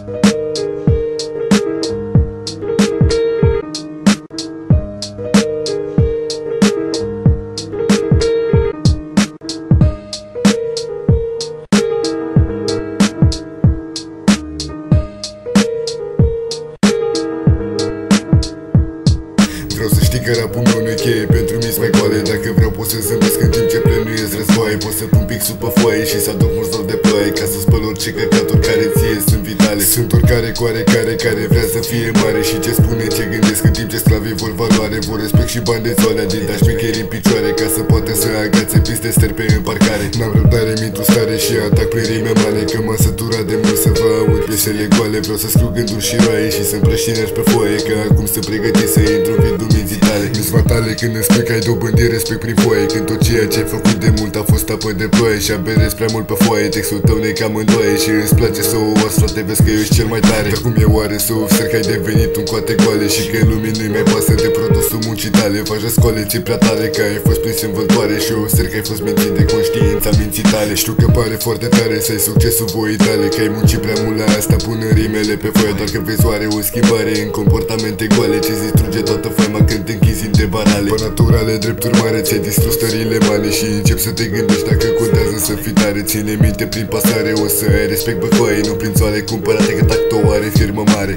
Vreau să știi că rapul meu nu-i cheie, pentru mine mai goale. Dacă vreau pot să zâmbesc în timp ce plănuiesc războaie. Pot să pun pixul pe foaie și să aduc mulți dor de ploaie, ca să spăl orice căcaturi care ție sunt vitale. Sunt oricare cu oarecare care vrea să fie mare și ce spune, ce gândesc, în timp ce sclavii vor valoare. Vor respect și bani de zoale, Adidas șmecheri în picioare, ca să poată să agațe piste sterpe în parcare. N-am răbdare, mi-intru stare și atac prin rime male, că m-am săturat de mult să vă aud piesele goale. Vreau să scriu gânduri și roaie și să împrăștinești pe foaie, că acum sunt pregătit să intru în vidul minții tale. Mi-s fatale când îmi spui că ai dobândit respect prin foaie, când tot ceea ce ai făcut de mult a fost apă de ploaie și aberezi prea mult pe foaie. Textul tău ne cam îndoaie și îți place să o oas, frate, vezi că ești cel mai tare. Dar cum e oare să observi că ai devenit un coate goale și că lumii nu-i mai pasă de produsul muncii tale? Faci răscoale, ții prea tare că ai fost prins în vântoare și observi că ai fost mințit de conștiința minții tale. Știu că pare foarte tare să ai succesul voii tale, că ai muncit prea mult la asta, pune rimele pe foaie. Doar că vezi oare o schimbare în comportamente goale, ce-ți distruge toată faima când te închizi în debarale. Pe naturale, drept urmare, ți-ai distrus stările male și începi să te gândești dacă contează să fii tare. Ține minte prin pasare, o să ai respect pe foaie, nu prin țoale cumpărate, că tactou are firmă mare.